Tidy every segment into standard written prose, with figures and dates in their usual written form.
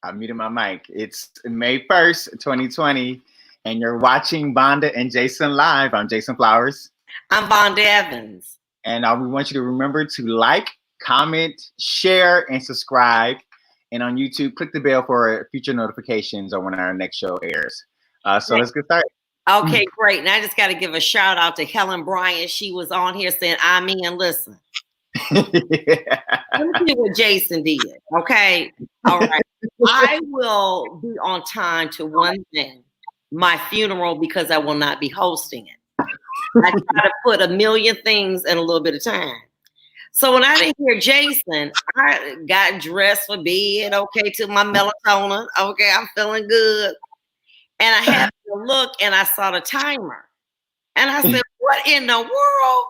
I muted my mic. It's May 1st, 2020, and you're watching Vonda and Jason live. I'm Jason Flowers. I'm Vonda Evans. And we want you to remember to like, comment, share, and subscribe. And on YouTube, click the bell for future notifications or when our next show airs. So let's get started. Okay, great. And I just got to give a shout out to Helen Bryant. She was on here saying, I mean, listen. Let me see what Jason did. Okay. All right. I will be on time to one thing, my funeral, because I will not be hosting it. I try to put a million things in a little bit of time. So when I didn't hear Jason, I got dressed for bed. Okay, took my melatonin. Okay, I'm feeling good. And I had to look and I saw the timer. And I said, what in the world?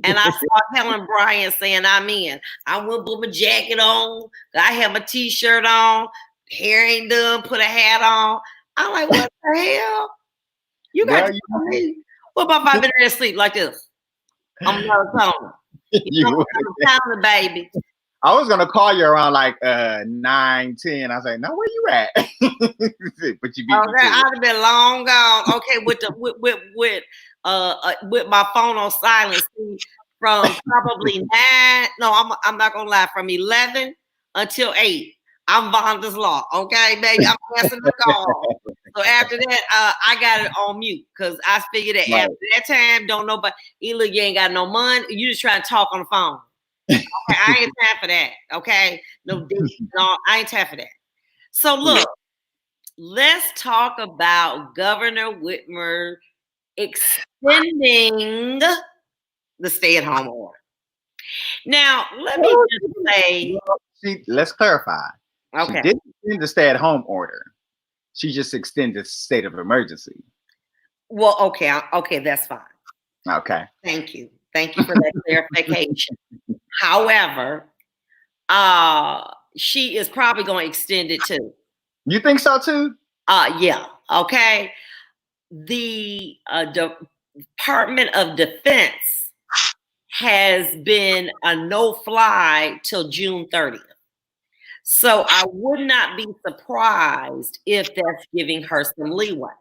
And I saw Helen Bryant saying, I'm in. I went to put my jacket on. I have my t-shirt on. Hair ain't done. Put a hat on. I'm like, what the hell? You got to tell me. What about 5 minutes of sleep like this? I'm melatonin. I'm baby. I was gonna call you around like 9, 10. I was like, no, where you at? But you beat me. Okay, I'd have been long gone. Okay, with my phone on silent from probably 9. No, I'm not gonna lie, from 11 until 8. I'm Vonda's Law. Okay, baby, I'm answering the call. So after that, I got it on mute because I figured that after that time, don't nobody. Look, you ain't got no money. You just trying to talk on the phone. Okay, I ain't time for that. Okay, no, I ain't time for that. So look, let's talk about Governor Whitmer extending the stay-at-home order. Now, let me just say, let's clarify. Okay, she didn't extend the stay-at-home order. She just extended state of emergency. Well, okay, that's fine. Okay, thank you for that clarification. However, she is probably going to extend it too. You think so too? Yeah. Okay. The Department of Defense has been a no-fly till June 30th. So I would not be surprised if that's giving her some leeway.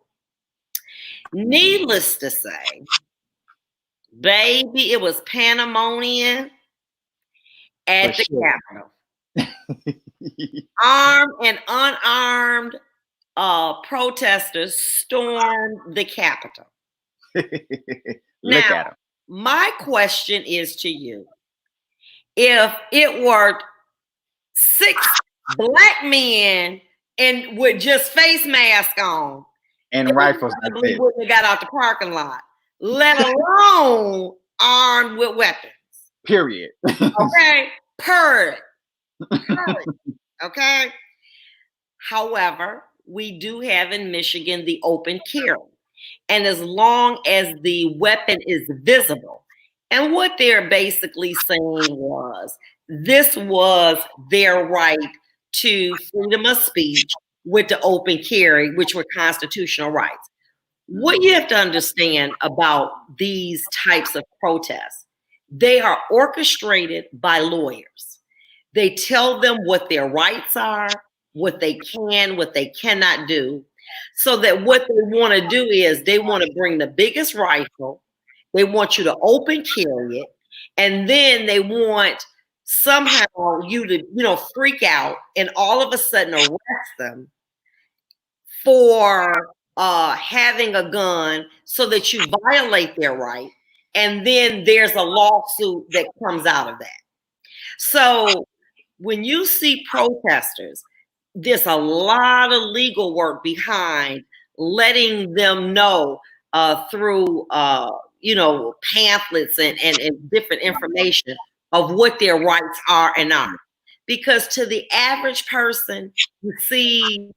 Needless to say, baby, it was pandemonium at the Capitol. Armed and unarmed protesters stormed the Capitol. Look at them. My question is to you. If it were 6 black men and with just face masks on and rifles, we wouldn't have got out the parking lot, let alone armed with weapons. Period. Okay. Period. Okay. However, we do have in Michigan the open carry. And as long as the weapon is visible, and what they're basically saying was, this was their right to freedom of speech with the open carry, which were constitutional rights. What you have to understand about these types of protests, they are orchestrated by lawyers. They tell them what their rights are, what they can, what they cannot do, so that what they want to do is they want to bring the biggest rifle, they want you to open carry it, and then they want somehow you to, freak out and all of a sudden arrest them for having a gun so that you violate their right, and then there's a lawsuit that comes out of that. So when you see protesters, there's a lot of legal work behind letting them know through pamphlets and different information of what their rights are and aren't. Because to the average person, you see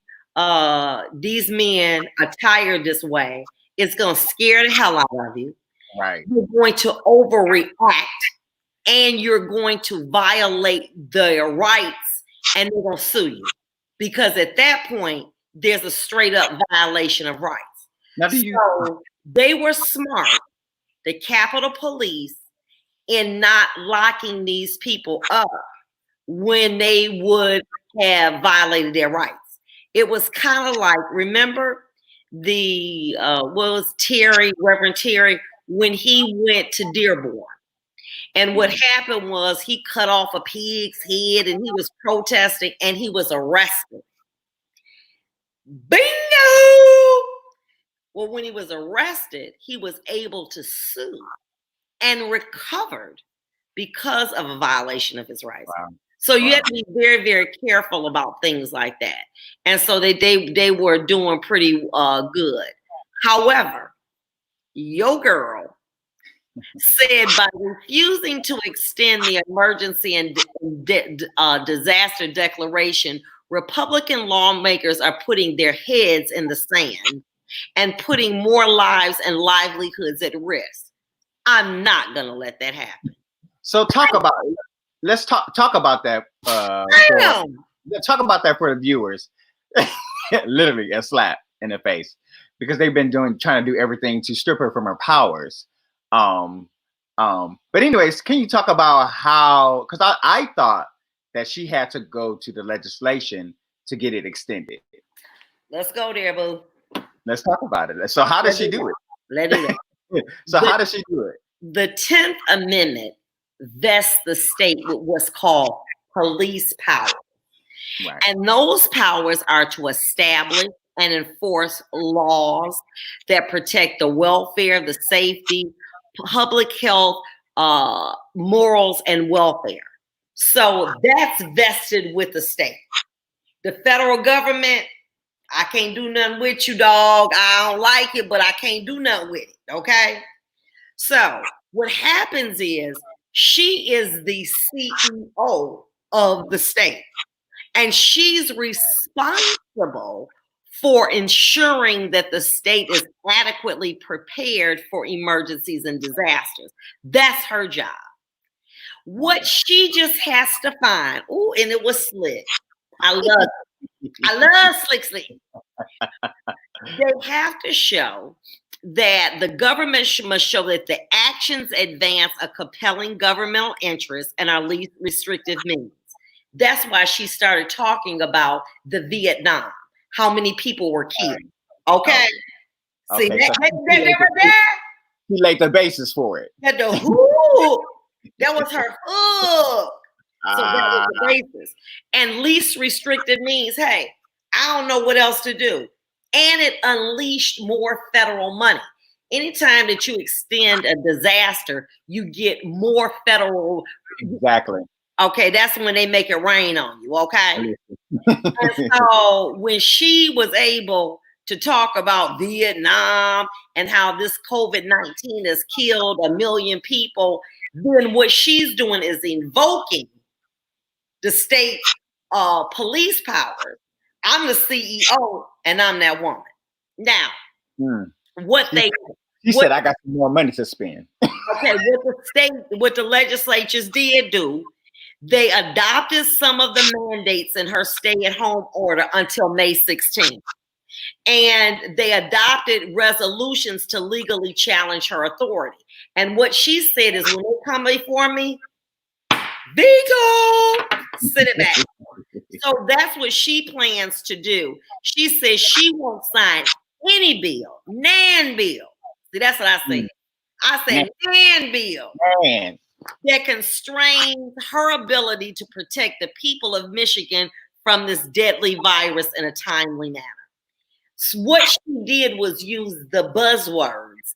these men attired this way, it's going to scare the hell out of you. Right. You're going to overreact, and you're going to violate their rights, and they're going to sue you. Because at that point, there's a straight up violation of rights. So they were smart, the Capitol Police, in not locking these people up when they would have violated their rights. It was kind of like, remember the Reverend Terry, when he went to Dearborn. And what happened was he cut off a pig's head and he was protesting and he was arrested. Bingo! Well, when he was arrested, he was able to sue and recovered because of a violation of his rights. Wow. So you have to be very, very careful about things like that. And so they were doing pretty good. However, your girl said by refusing to extend the emergency and disaster declaration, Republican lawmakers are putting their heads in the sand and putting more lives and livelihoods at risk. I'm not going to let that happen. So let's talk about that. Talk about that for the viewers. Literally a slap in the face, because they've been trying to do everything to strip her from her powers. But anyways, can you talk about how, because I thought that she had to go to the legislation to get it extended. Let's go there, boo. Let's talk about it. So how does she do it? Let's do it. So how does she do it? The 10th Amendment vests the state with what's called police power. Right. And those powers are to establish and enforce laws that protect the welfare, the safety, public health, morals, and welfare. So that's vested with the state. The federal government, I can't do nothing with you, dog. I don't like it, but I can't do nothing with it, okay? So what happens is she is the CEO of the state, and she's responsible for ensuring that the state is adequately prepared for emergencies and disasters. That's her job. What she just has to find, and it was slick. I love slick. They have to show that the government must show that the actions advance a compelling governmental interest and are least restrictive means. That's why she started talking about the Vietnam, how many people were killed. Okay. See, Okay, that she laid the basis for it. that was her hook. So that was the basis. And least restrictive means, hey, I don't know what else to do. And it unleashed more federal money. Anytime that you extend a disaster, you get more federal. Exactly. Okay, that's when they make it rain on you, okay? And so when she was able to talk about Vietnam and how this COVID-19 has killed 1 million people, then what she's doing is invoking the state police powers. I'm the CEO and I'm that woman. Now, She said, I got some more money to spend. Okay, what the legislatures did do, they adopted some of the mandates in her stay-at-home order until May 16th. And they adopted resolutions to legally challenge her authority. And what she said is, when they come before me, veto, send it back. So that's what she plans to do. She says she won't sign any bill, nan bill. See, that's what I say. I say nan bill that constrains her ability to protect the people of Michigan from this deadly virus in a timely manner. So what she did was use the buzzwords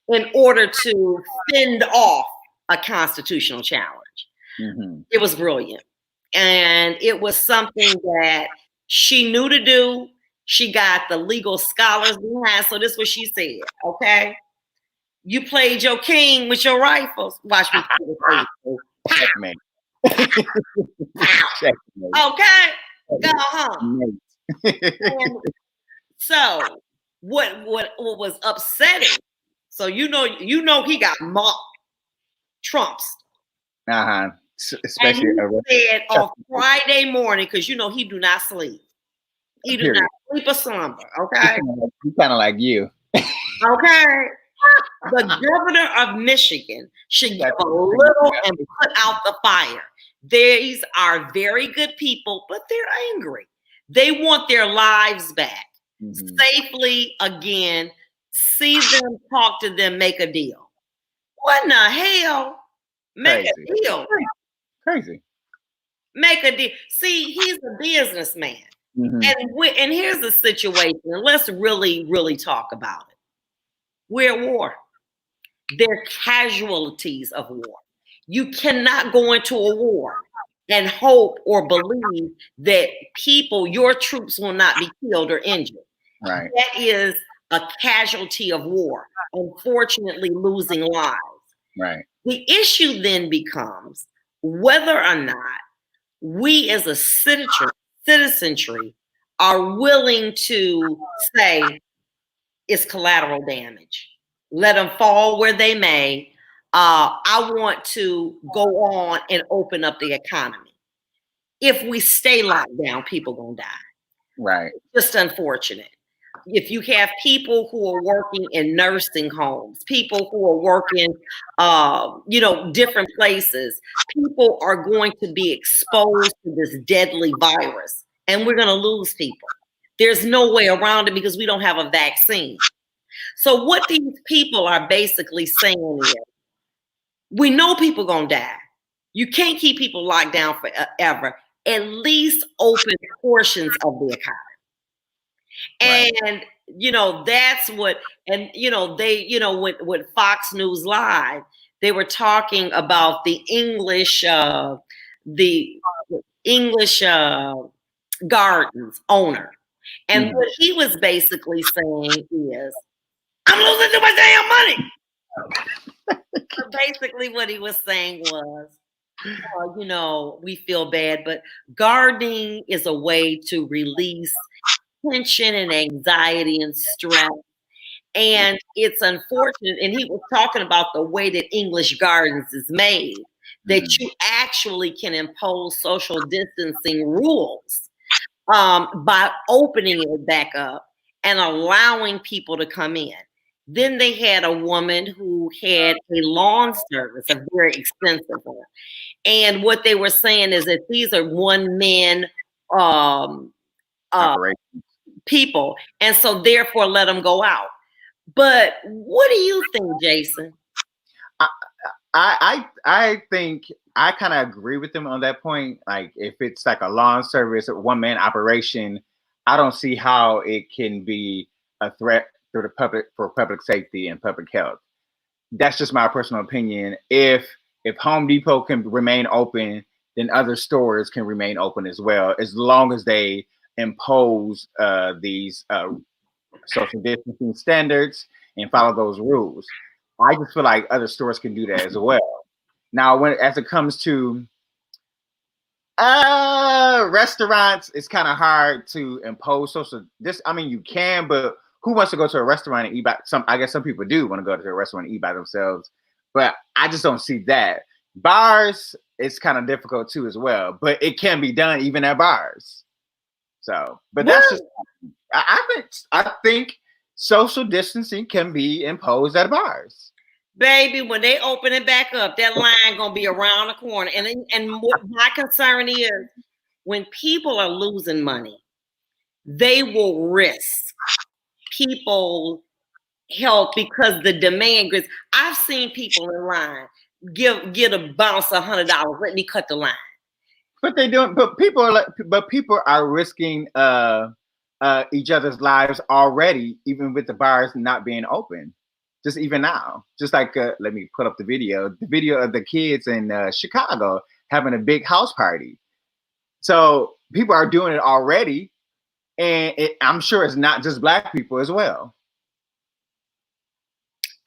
in order to fend off a constitutional challenge. Mm-hmm. It was brilliant. And it was something that she knew to do. She got the legal scholars behind. So this is what she said, okay? You played your king with your rifles. Watch me play the okay? Go home. So what was upsetting, so you know he got mocked, Trump's. Especially and he said on Friday morning, because you know he do not sleep. He do not sleep or slumber, okay? He's kind of like you. Okay. The governor of Michigan should give a little and put out the fire. These are very good people, but they're angry. They want their lives back. Mm-hmm. Safely again, see them, talk to them, make a deal. What in the hell? Make Crazy. a deal. Crazy. Make a deal. See, he's a businessman. Mm-hmm. And here's the situation. Let's really, really talk about it. We're at war. They're casualties of war. You cannot go into a war and hope or believe that people, your troops, will not be killed or injured. Right. That is a casualty of war, unfortunately losing lives. Right. The issue then becomes whether or not we as a citizenry are willing to say it's collateral damage. Let them fall where they may. I want to go on and open up the economy. If we stay locked down, people gonna die. Right. Just unfortunate. If you have people who are working in nursing homes, people who are working, different places, people are going to be exposed to this deadly virus, and we're going to lose people. There's no way around it because we don't have a vaccine. So what these people are basically saying is, we know people going to die. You can't keep people locked down forever. At least open portions of the economy. And that's what, and with Fox News Live, they were talking about the English gardens owner. And what he was basically saying is, I'm losing too much damn money. So basically what he was saying was, we feel bad, but gardening is a way to release tension and anxiety and stress. And it's unfortunate. And he was talking about the way that English Gardens is made, that you actually can impose social distancing rules by opening it back up and allowing people to come in. Then they had a woman who had a lawn service, a very expensive one. And what they were saying is that these are one-man people, and so therefore let them go out. But what do you think, Jason? I think I kind of agree with them on that point. Like if it's like a lawn service or one-man operation, I don't see how it can be a threat for public safety and public health. That's just my personal opinion. If Home Depot can remain open, then other stores can remain open as well, as long as they impose these social distancing standards and follow those rules. I just feel like other stores can do that as well. Now, as it comes to restaurants, it's kind of hard to impose social. You can, but who wants to go to a restaurant and eat by I guess some people do want to go to a restaurant and eat by themselves, but I just don't see that. Bars, it's kind of difficult too as well, but it can be done even at bars. So, but that's just, I think social distancing can be imposed at bars. Baby, when they open it back up, that line gonna be around the corner. And what my concern is, when people are losing money, they will risk people's health because the demand is. I've seen people in line get a bounce $100. Let me cut the line. But they don't. But people are risking each other's lives already, even with the bars not being open. Just even now, just like let me put up the video of the kids in Chicago having a big house party. So people are doing it already, and I'm sure it's not just Black people as well.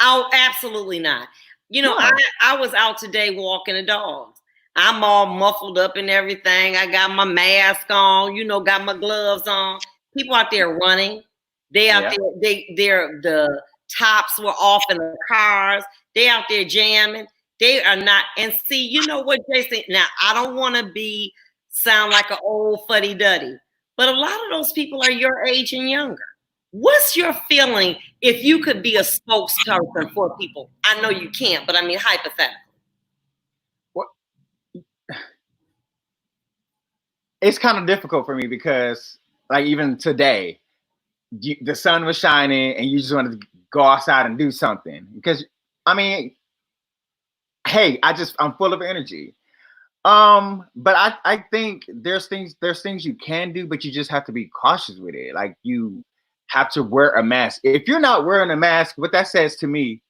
Oh, absolutely not. No. I was out today walking the dogs. I'm all muffled up and everything. I got my mask on, got my gloves on. People out there running. They out there, the tops were off in the cars. They out there jamming. They are not. And see, you know what, Jason? Now, I don't want to sound like an old fuddy-duddy, but a lot of those people are your age and younger. What's your feeling if you could be a spokesperson for people? I know you can't, but I mean, hypothetically. It's kind of difficult for me because like even today, the sun was shining and you just wanted to go outside and do something. Because I mean, hey, I'm full of energy. But I think there's things you can do, but you just have to be cautious with it. Like you have to wear a mask. If you're not wearing a mask, what that says to me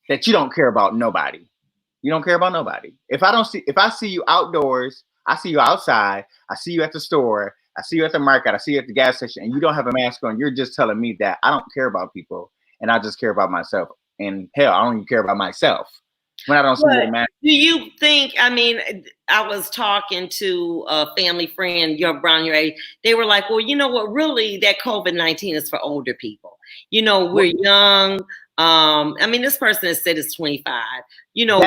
that you don't care about nobody. You don't care about nobody. If I see you outdoors, I see you outside, I see you at the store, I see you at the market, I see you at the gas station, and you don't have a mask on, you're just telling me that I don't care about people and I just care about myself. And hell, I don't even care about myself when I don't see you with a mask. Do you think, I mean, I was talking to a family friend, around your age. They were like, well, you know what, really that COVID-19 is for older people. You know, we're young. I mean, this person has said it's 25. You know,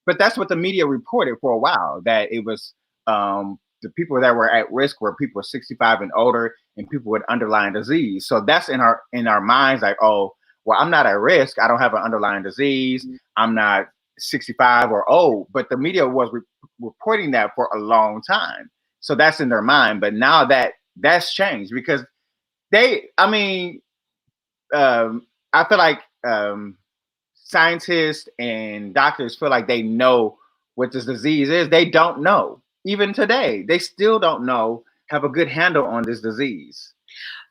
but that's what the media reported for a while, that it was the people that were at risk were people 65 and older and people with underlying disease. So that's in our minds, like, oh, well, I'm not at risk. I don't have an underlying disease. I'm not 65 or old. But the media was reporting that for a long time. So that's in their mind. But now that's changed because I feel like scientists and doctors feel like they know what this disease is. They don't know. Even today, they still don't know, have a good handle on this disease.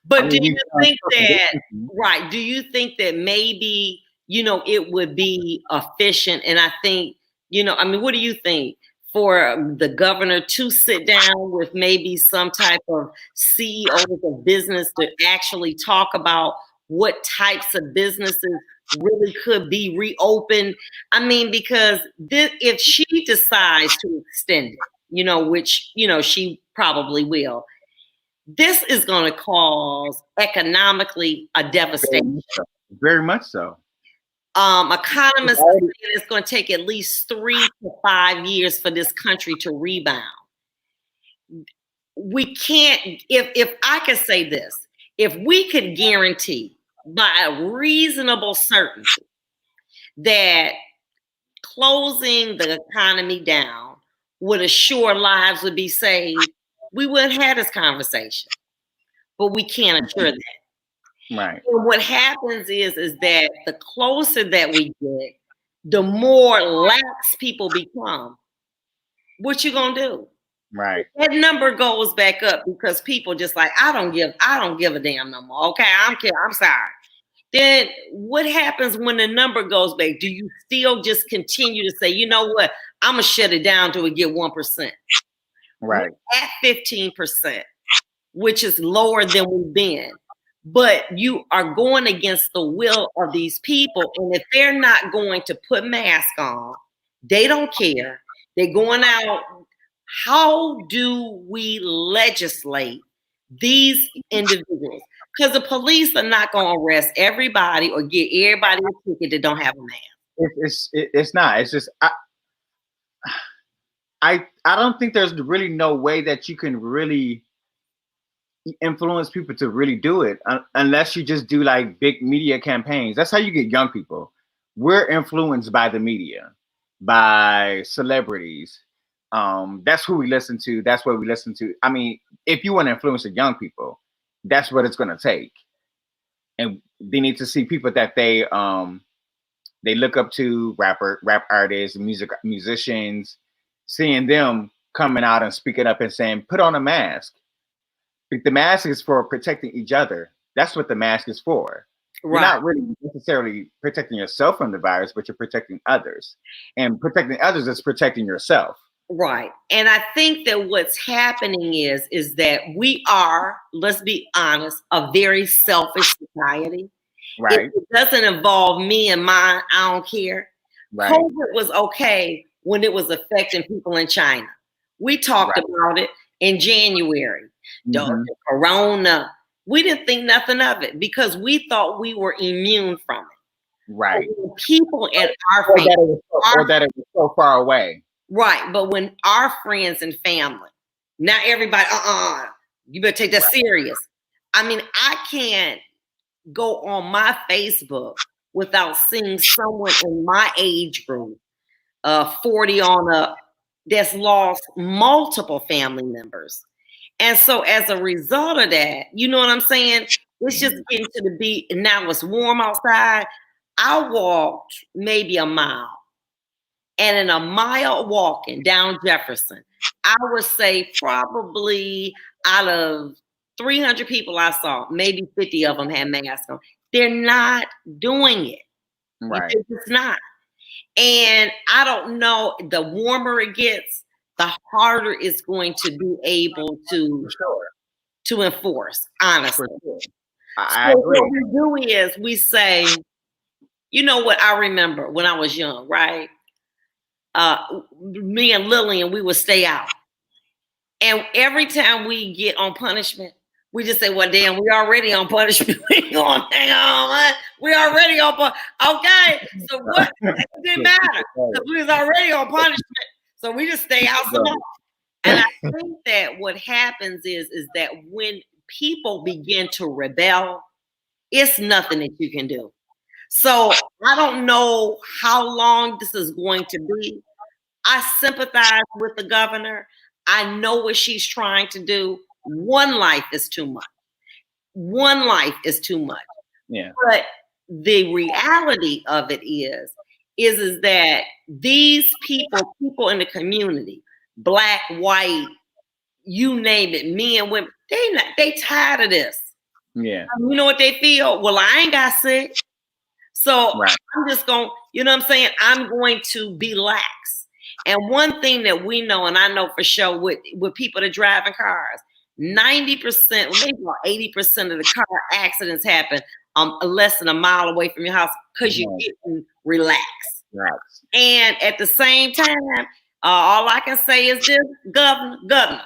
But do you think that, right, do you think that maybe, you know, it would be efficient? And I think, you know, I mean, what do you think? For the governor to sit down with maybe some type of CEOs of business to actually talk about what types of businesses really could be reopened. I mean, because if she decides to extend it, you know, which, you know, she probably will, this is going to cause economically a devastation. Very much so. Economists say it's going to take at least 3 to 5 years for this country to rebound. We can't, if I could say this, if we could guarantee by a reasonable certainty that closing the economy down would assure lives would be saved, we wouldn't have this conversation. But we can't assure that. Right. And what happens is that the closer that we get, the more lax people become. What you gonna do? Right. That number goes back up because people just like, I don't give a damn no more. Okay, I'm sorry. Then what happens when the number goes back? Do you still just continue to say, you know what, I'm gonna shut it down till we get 1%? Right. We're at 15%, which is lower than we've been. But you are going against the will of these people. And if they're not going to put masks on, they don't care. They're going out. How do we legislate these individuals? Because the police are not going to arrest everybody or get everybody a ticket that don't have a mask. It's not. It's just I don't think there's really no way that you can really influence people to really do it unless you just do like big media campaigns. That's how you get young people. We're influenced by the media, by celebrities. That's who we listen to. That's what we listen to. I mean, if you want to influence the young people, that's what it's going to take. And they need to see people that they look up to, rap artists, musicians, seeing them coming out and speaking up and saying, put on a mask. The mask is for protecting each other. That's what the mask is for. Right. You're not really necessarily protecting yourself from the virus, but you're protecting others. And protecting others is protecting yourself. Right. And I think that what's happening is that we are, let's be honest, a very selfish society. Right. If it doesn't involve me and mine, I don't care. Right. COVID was okay when it was affecting people in China. We talked about it in January. The corona, we didn't think nothing of it because we thought we were immune from it. Right. People in our family, or that it was so far away. Right. But when our friends and family, not everybody, you better take that serious. I mean, I can't go on my Facebook without seeing someone in my age group, 40 on up, that's lost multiple family members. And so as a result of that, you know what I'm saying? It's just getting to the beat, and now it's warm outside. I walked maybe a mile. And in a mile walking down Jefferson, I would say probably out of 300 people I saw, maybe 50 of them had masks on. They're not doing it. Right. It's not. And I don't know, the warmer it gets, the harder it's going to be able to, to enforce, honestly. I So agree. what we do is we say, you know what I remember when I was young, right? Me and Lillian, we would stay out. And every time we get on punishment, we just say, well, damn, we already on punishment. We ain't gonna hang on. We already on punishment. Okay. So what? It didn't matter. Because we was already on punishment. So we just stay out some more. And I think that what happens is that when people begin to rebel, it's nothing that you can do. So I don't know how long this is going to be. I sympathize with the governor. I know what she's trying to do. One life is too much. One life is too much. Yeah. But the reality of it is that these people in the community, black, white, you name it, men, women, they tired of this. Yeah. You know what they feel? Well, I ain't got sick. So right. I'm just going, you know what I'm saying? I'm going to be lax. And one thing that we know, and I know for sure with people that drive in cars, 90%, maybe about 80% of the car accidents happen less than a mile away from your house because you're getting relaxed. Right. And at the same time, all I can say is this, governor,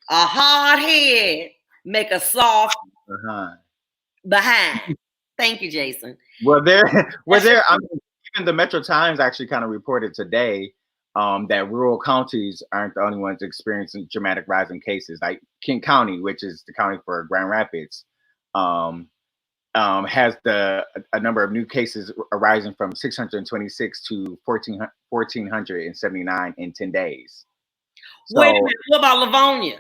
a hard head make a soft behind. Thank you, Jason. Well, I mean, even the Metro Times actually kind of reported today that rural counties aren't the only ones experiencing dramatic rise in cases. Like King County, which is the county for Grand Rapids, has a number of new cases arising from 626 to 1,479 in 10 days. So, wait a minute, what about Livonia?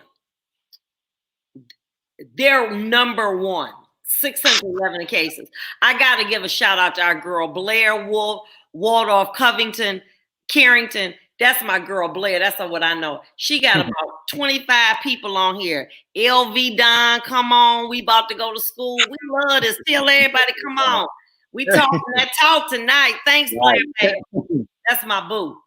They're number one, 611 cases. I got to give a shout out to our girl, Blair Wolf, Waldorf, Covington, Carrington. That's my girl, Blair. That's what I know. She got about 25 people on here. LV Don, come on. We about to go to school. We love this. Tell everybody, come on. We talking that talk tonight. Thanks, Blair. That's my boo.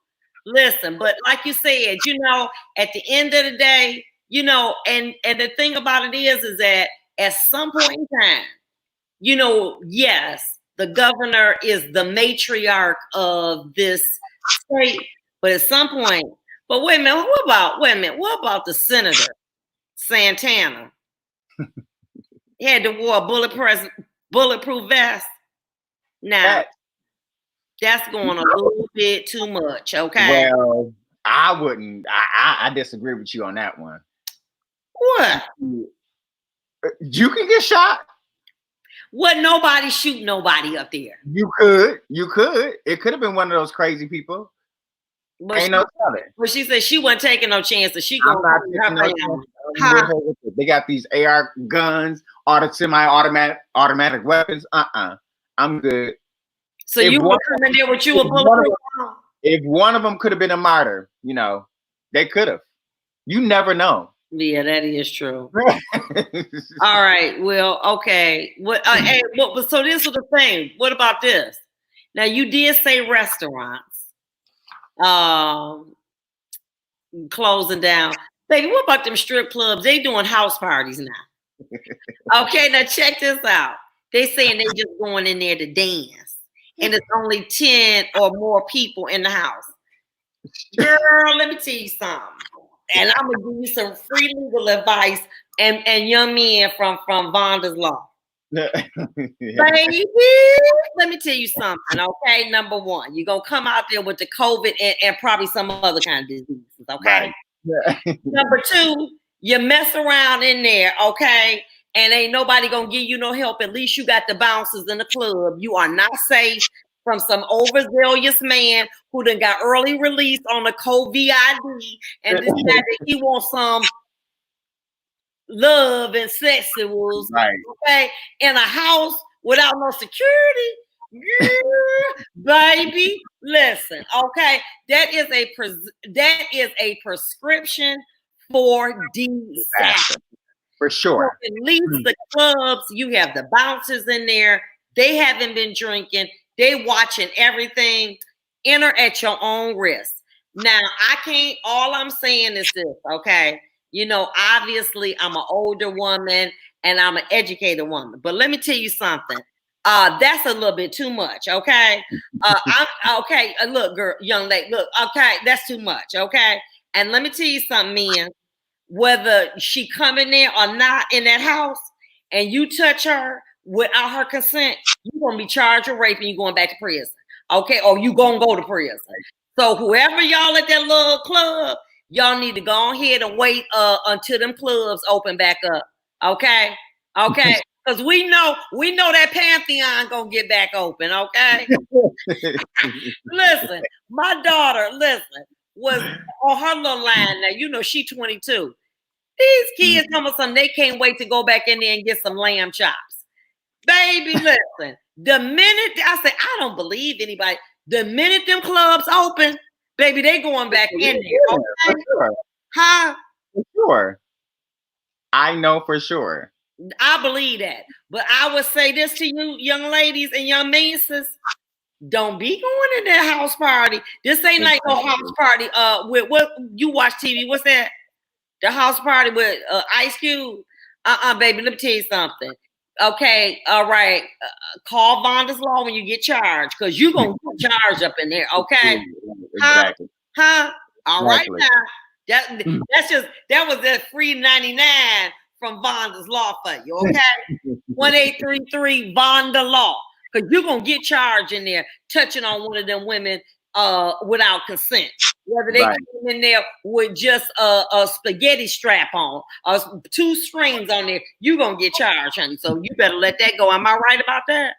Listen, but like you said, you know, at the end of the day, you know, and the thing about it is that at some point in time, you know, yes, the governor is the matriarch of this state, but at some point, but wait a minute, what about the senator, Santana? He had to wear a bulletproof vest. Now, that's going a little bit too much, okay? Well, I wouldn't. I disagree with you on that one. What? You can get shot. Would nobody shoot nobody up there? You could. It could have been one of those crazy people. But ain't no telling. But she said she wasn't taking no chances. She going They got these AR guns, semi-automatic weapons. I'm good. So you would come in there with you a bulletproof. If one of them could have been a martyr, you know, they could have. You never know. Yeah, that is true. All right. Well, okay. So this is the thing. What about this? Now you did say restaurants closing down. Baby, what about them strip clubs? They doing house parties now. Okay, now check this out. They saying they just going in there to dance, and it's only 10 or more people in the house. Girl, let me tell you something. And I'm gonna give you some free legal advice and young men from Vonda's law. Baby, let me tell you something, okay? Number one, you're gonna come out there with the COVID and probably some other kind of diseases, okay? Right. Number two, you mess around in there, okay? And ain't nobody gonna give you no help. At least you got the bouncers in the club. You are not safe from some overzealous man who done got early release on the COVID and decided he wants some love and sexuals, Right. okay, in a house without no security. Yeah, baby, listen, okay, that is a prescription for disaster. For sure. At least the clubs, you have the bouncers in there. They haven't been drinking. They watching everything. Enter at your own risk. Now, I can't, all I'm saying is this, okay? Obviously, I'm an older woman and I'm an educated woman. But let me tell you something. That's a little bit too much, okay? I'm okay. Look, girl, young lady, look, okay, that's too much, okay? And let me tell you something, men. Whether she come in there or not in that house, and you touch her without her consent, you're gonna be charged with rape and you're going back to prison. Okay, or you gonna go to prison. So whoever y'all at that little club, y'all need to go ahead and wait until them clubs open back up. Okay, okay, because we know that Pantheon gonna get back open. Okay. Listen, my daughter, was on her little line now. She 22. These kids come with something, they can't wait to go back in there and get some lamb chops. Baby, listen, the minute I say, I don't believe anybody, the minute them clubs open, baby, they going back in there. Okay? For sure. Huh? For sure. I know for sure. I believe that. But I would say this to you, young ladies and young nieces. Don't be going to that house party. This ain't like no house party. With what you watch TV? What's that? The house party with Ice Cube. Baby. Let me tell you something. Okay, all right. Call Vonda's Law when you get charged, because you're gonna get charged up in there. Okay. Exactly. Huh? All right Exactly. now. That was that free 99 from Vonda's Law for you. Okay. 1833 Vonda Law. Because you're going to get charged in there touching on one of them women without consent. Whether they come in there with just a spaghetti strap on, 2 strings on there, you're going to get charged, honey. So you better let that go. Am I right about that?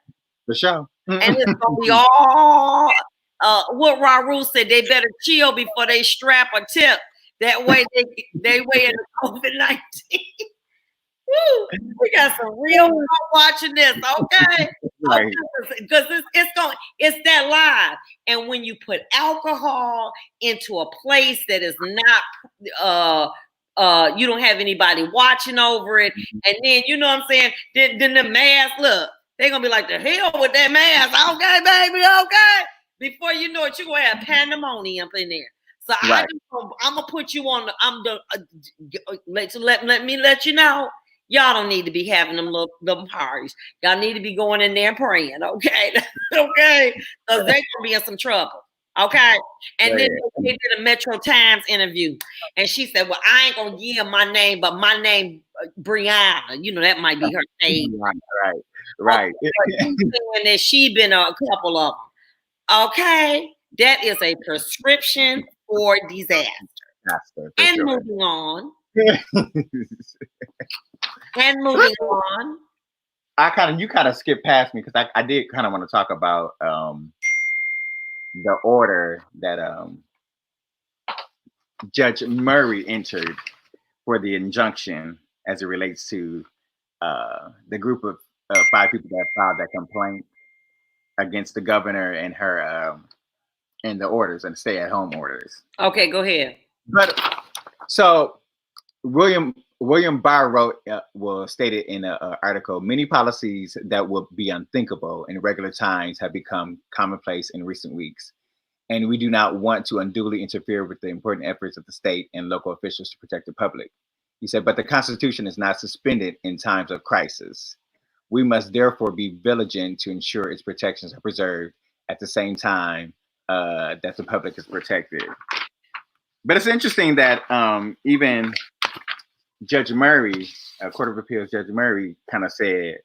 For sure. And it's going to be all what Raru said, they better chill before they strap a tip. That way they weigh in the COVID-19. Woo, we got some real people watching this, okay? Right. Because it's that live. And when you put alcohol into a place that is not you don't have anybody watching over it, and then you know what I'm saying, then the mask, look, they're gonna be like, the hell with that mask, okay, baby, okay. Before you know it, you're gonna have pandemonium in there. So I'm gonna put you on let me let you know. Y'all don't need to be having them parties. Y'all need to be going in there and praying, okay? Okay? Because they're going to be in some trouble, okay? And then they did a Metro Times interview, and she said, well, I ain't going to give my name, but my name, Brianna. That might be her name. Right. And that she been a couple of them. Okay? That is a prescription for disaster. And moving on. And moving on. You kind of skipped past me because I did kind of want to talk about the order that Judge Murray entered for the injunction as it relates to the group of 5 people that filed that complaint against the governor and her and the orders and stay-at-home orders. Okay, go ahead. But so William Barr wrote, stated in an article, many policies that would be unthinkable in regular times have become commonplace in recent weeks. And we do not want to unduly interfere with the important efforts of the state and local officials to protect the public. He said, but the Constitution is not suspended in times of crisis. We must therefore be vigilant to ensure its protections are preserved at the same time that the public is protected. But it's interesting that even Judge Murray, Court of Appeals Judge Murray, kind of said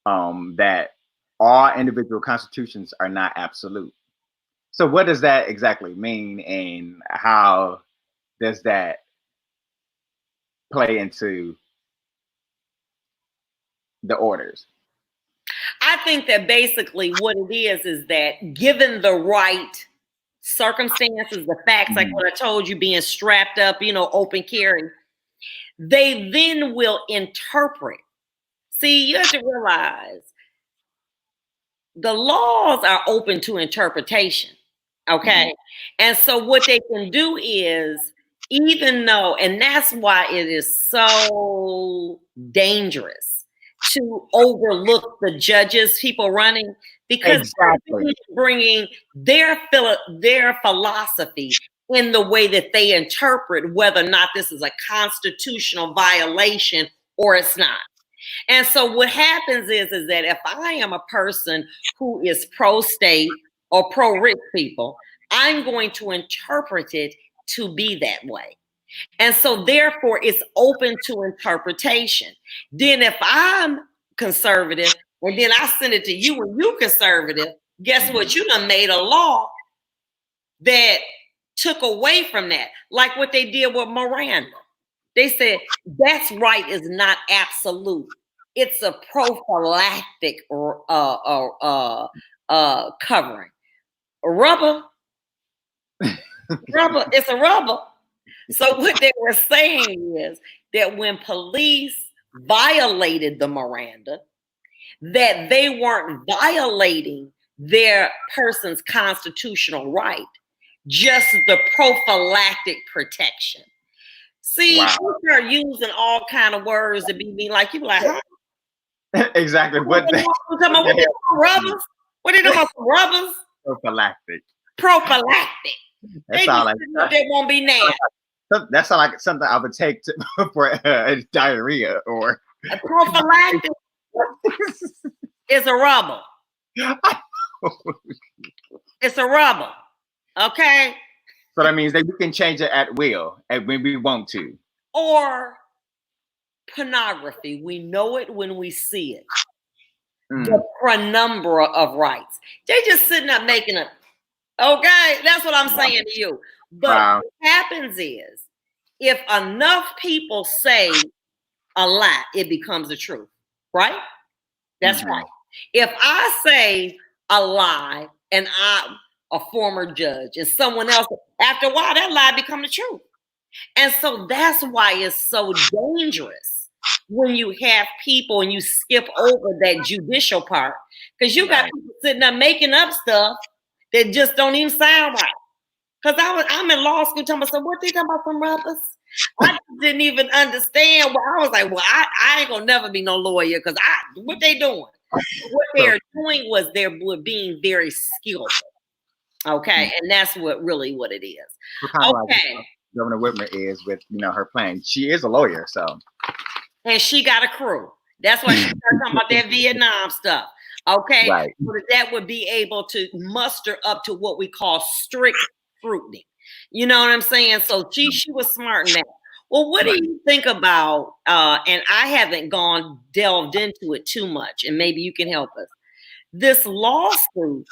that all individual constitutions are not absolute. So what does that exactly mean, and how does that play into the orders? I think that basically what it is that given the right circumstances, the facts, like what I told you, being strapped up, open carry, They then will interpret. See, you have to realize the laws are open to interpretation. Okay. And so what they can do is, even though, and that's why it is so dangerous to overlook the judges, people running, because they're bringing their philosophy in the way that they interpret whether or not this is a constitutional violation or it's not. And so what happens is that if I am a person who is pro-state or pro-rich people, I'm going to interpret it to be that way. And so therefore it's open to interpretation. Then if I'm conservative and then I send it to you and you conservative, guess what? You done made a law that took away from that, like what they did with Miranda. They said that's right is not absolute. It's a prophylactic covering. Rubber, it's a rubber. So what they were saying is that when police violated the Miranda, that they weren't violating their person's constitutional right, just the prophylactic protection. See, people are using all kind of words to be like, you be like, huh? Exactly. What they talking about? What they talking rubbers? What they talking about? Rubbers? Prophylactic. Prophylactic. They just like they won't be nasty. That sounds like something I would take for diarrhea or a prophylactic. It's a rubber. It's a rubber. Okay. So that means that we can change it at will and when we want to. Or pornography. We know it when we see it. The penumbra of rights. They're just sitting up making up. Okay, that's what I'm saying to you. But what happens is, if enough people say a lie, it becomes the truth, right? That's right. If I say a lie and I'm a former judge and someone else, after a while, that lie becomes the truth. And so that's why it's so dangerous when you have people and you skip over that judicial part, because you got people sitting there making up stuff that just don't even sound right. Because I'm in law school talking about, so what they talking about from rubbers? I didn't even understand. I was like, well, I ain't gonna never be no lawyer because what they doing? What they're doing was they're being very skillful. Okay, and that's what it is. Okay. Like Governor Whitmer is with her plan. She is a lawyer, so. And she got a crew. That's why she's talking about that Vietnam stuff. Okay, right. So that would be able to muster up to what we call strict scrutiny. You know what I'm saying? So she was smart in that. Well, what do you think about? And I haven't delved into it too much, and maybe you can help us. This lawsuit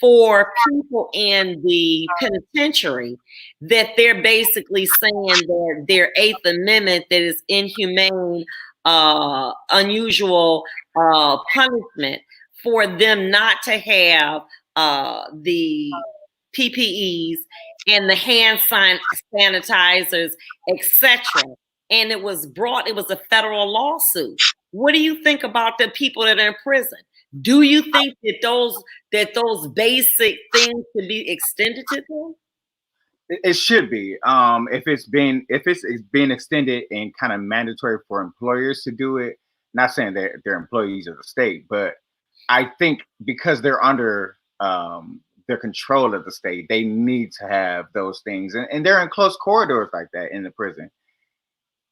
for people in the penitentiary that they're basically saying that their Eighth Amendment that is inhumane, unusual punishment for them not to have the PPEs and the hand sanitizers, etc. And it was a federal lawsuit. What do you think about the people that are in prison? Do you think that those basic things should be extended to them? It should be. If it's being extended and kind of mandatory for employers to do it, not saying that they're employees of the state, but I think because they're under the control of the state, they need to have those things, and they're in close corridors like that in the prison.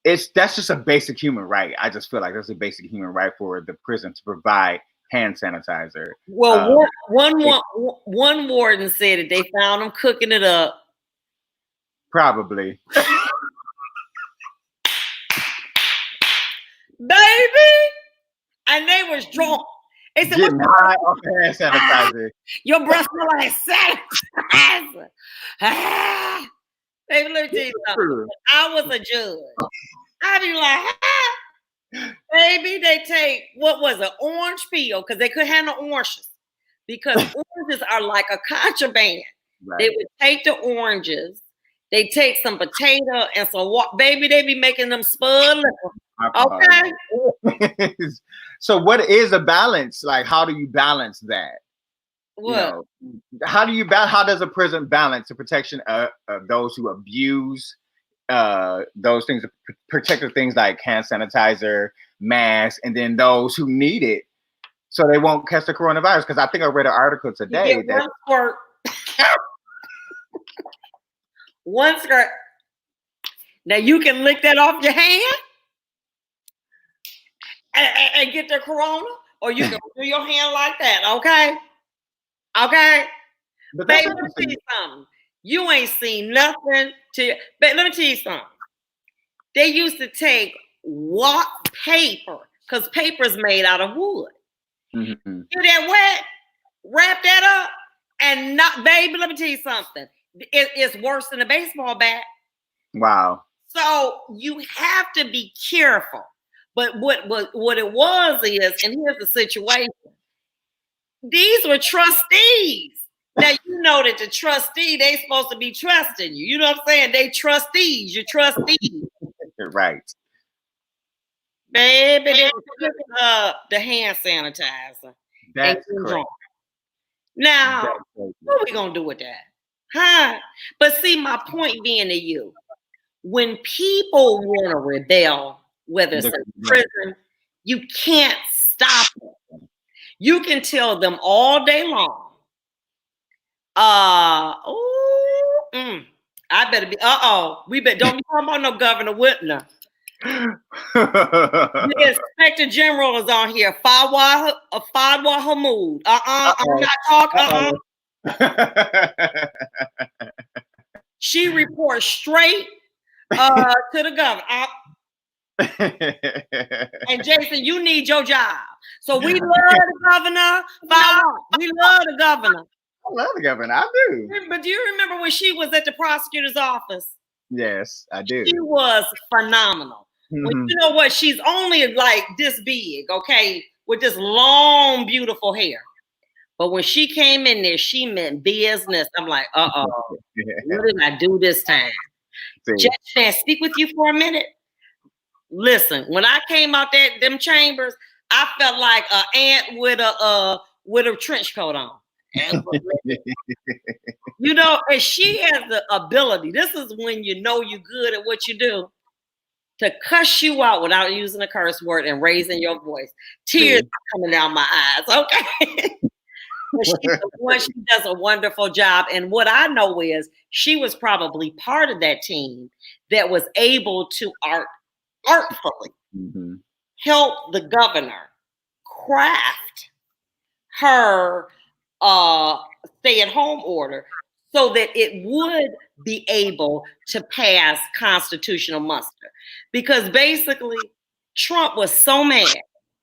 That's just a basic human right. I just feel like that's a basic human right for the prison to provide hand sanitizer. Well, one warden said that they found them cooking it up. Probably. Baby, and they was drunk. They said, getting high off the hand sanitizer. Your breath smell like sanitizer. Baby, let me tell you something. I was a judge. I'd be like, baby, they take, what was it, orange peel, because they couldn't handle oranges. Because oranges are like a contraband. Right. They would take the oranges They take some potato and some baby, they be making them spud liquor. Okay. So what is a balance? Like, how do you balance that? What? How does a prison balance the protection of those who abuse those things, protective things like hand sanitizer, masks, and then those who need it so they won't catch the coronavirus? Because I think I read an article today you get one squirt. One squirt. Now you can lick that off your hand and get the corona, or you can do your hand like that. Okay. But baby, let me tell you something. You ain't seen nothing but let me tell you something. They used to take paper, because paper's made out of wood. Mm-hmm. Get that wet, wrap that up, and not, baby, let me tell you something. It's worse than a baseball bat. Wow. So you have to be careful. But what it was is, and here's the situation. These were trustees. Now, you know that the trustee, they supposed to be trusting you. You know what I'm saying? They trustees. You're trustees. Right. Baby, they put the hand sanitizer. That's correct. Now, what are we going to do with that? Huh? But see, my point being to you, when people want to rebel, whether it's in prison, you can't stop them. You can tell them all day long, I better be, we better, don't be talking about no Governor Whitner. The Inspector General is on here, Fadwa Hamoud. I'm not talking, She reports straight to the governor. And Jason, you need your job. So we love the governor. We love the governor. I love the governor. I do. But do you remember when she was at the prosecutor's office? Yes, I do. She was phenomenal. Mm-hmm. Well, you know what? She's only like this big, okay, with this long, beautiful hair. But when she came in there, she meant business. I'm like, what did I do this time? Judge, can I speak with you for a minute? Listen, when I came out them chambers, I felt like an ant with a trench coat on. You know, and she has the ability. This is when you know you're good at what you do, to cuss you out without using a curse word and raising your voice. Tears coming down my eyes. Okay. She does a wonderful job. And what I know is she was probably part of that team that was able to artfully help the governor craft her stay-at-home order so that it would be able to pass constitutional muster. Because basically, Trump was so mad.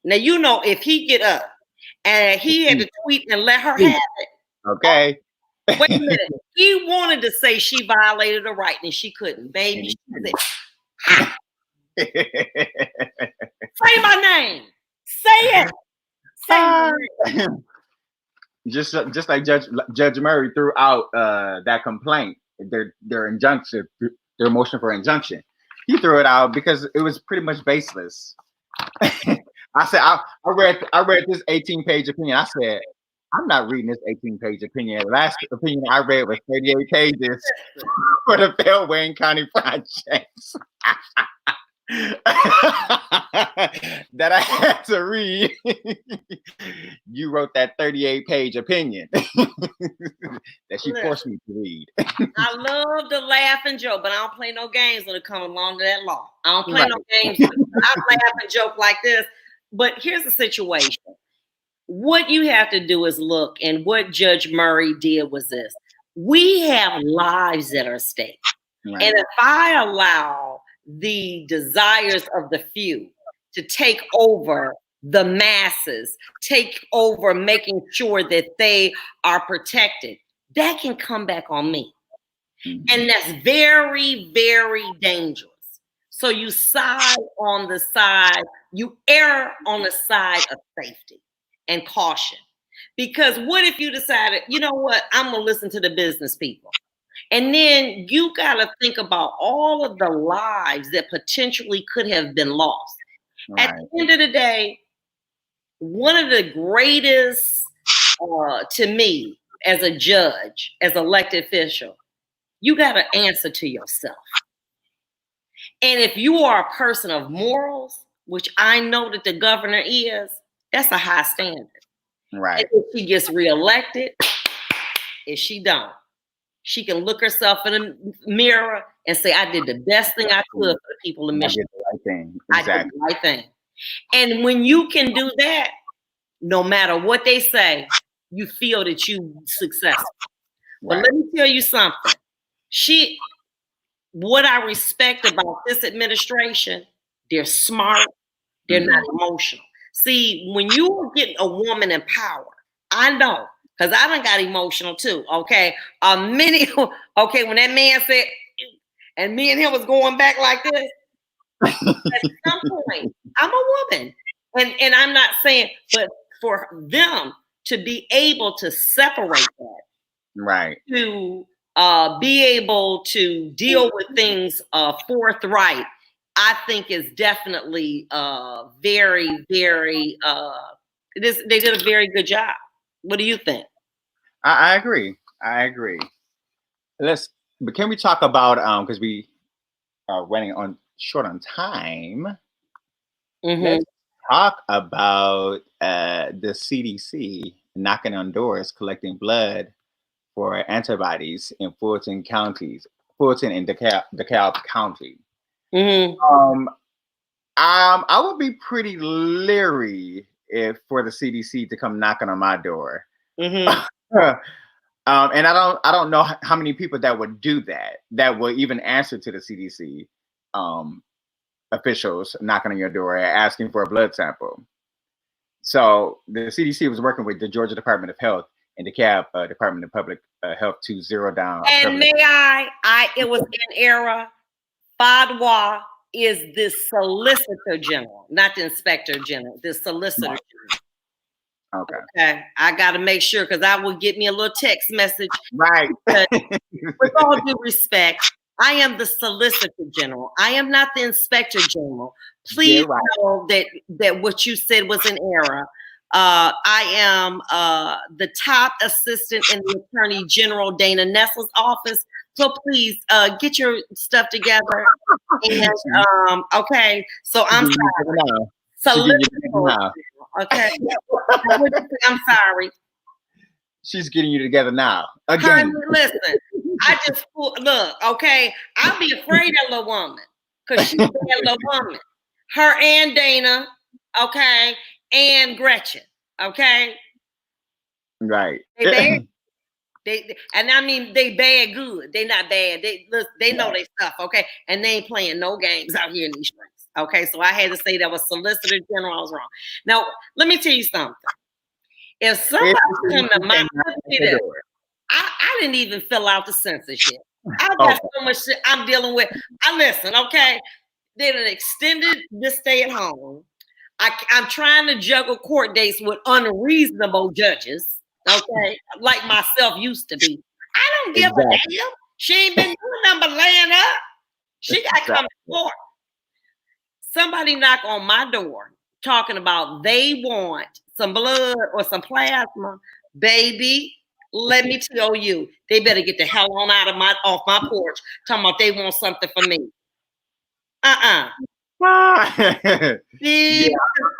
Now, you know, if he get up and he had to tweet and let her have it. Okay. Wait a minute. He wanted to say she violated a right and she couldn't. Baby, she said, say my name. Say it. Say my name. Just like Judge Murray threw out that complaint, their injunction, their motion for injunction. He threw it out because it was pretty much baseless. I said, I read this 18-page opinion. I said, I'm not reading this 18-page opinion. The last opinion I read was 38 pages for the Bell Wayne County projects. That I had to read. You wrote that 38-page opinion that she forced me to read. I love to laugh and joke, but I don't play no games when it comes along to that law. I don't play no games. I laugh and joke like this. But here's the situation. What you have to do is look, and what Judge Murray did was this. We have lives that are at stake. Right. And if I allow the desires of the few to take over the masses, take over making sure that they are protected, that can come back on me. Mm-hmm. And that's very, very dangerous. So you err on the side of safety and caution. Because what if you decided, you know what, I'm going to listen to the business people. And then you got to think about all of the lives that potentially could have been lost. At the end of the day, one of the greatest, to me, as a judge, as elected official, you got to answer to yourself. And if you are a person of morals, which I know that the governor is, that's a high standard. Right. And if she gets reelected, if she don't, she can look herself in the mirror and say, I did the best thing I could for the people of Michigan. I did the right thing. Exactly. I did the right thing. And when you can do that, no matter what they say, you feel that you successful. Right. But let me tell you something. What I respect about this administration, they're smart, they're not emotional. See, when you get a woman in power, I know, because I done got emotional too, okay? When that man said, and me and him was going back like this, at some point, I'm a woman. And I'm not saying, but for them to be able to separate that, right, to be able to deal with things forthright, I think is definitely very, very, they did a very good job. What do you think? I agree. But can we talk about, because we are running short on time. Let's talk about the CDC knocking on doors, collecting blood for antibodies in Fulton and DeKalb County. I would be pretty leery for the CDC to come knocking on my door. And I don't know how many people that would do that will even answer to the CDC officials knocking on your door asking for a blood sample. So the CDC was working with the Georgia Department of Health and the DeKalb Department of Public Health to zero down. And may it was in error. Fadwa is the Solicitor General, not the Inspector General, the Solicitor General. Okay. I got to make sure, because I will get me a little text message. Right. With all due respect, I am the Solicitor General. I am not the Inspector General. Please know that what you said was an error. I am the top assistant in the Attorney General Dana Nessle's office. So please get your stuff together. And okay, so I'm sorry. Solicitor. Okay. I'm sorry. She's getting you together now. Again. Honey, listen, look, okay. I'll be afraid of that little woman, because she's that little woman. Her and Dana, okay, and Gretchen, okay. Right. They bad. And I mean, they bad good. They not bad. They know their stuff, okay, and they ain't playing no games out here in these streets. Okay, so I had to say that was Solicitor General. I was wrong. Now, let me tell you something. If somebody come to my door, I didn't even fill out the census yet. I got so much shit I'm dealing with. Listen, okay, they done extended this stay at home. I'm trying to juggle court dates with unreasonable judges, okay, like myself used to be. I don't give a damn. She ain't been doing nothing but laying up. She got to come to court. Somebody knock on my door talking about they want some blood or some plasma. Baby, let me tell you, they better get the hell on off my porch talking about they want something for me. Yeah,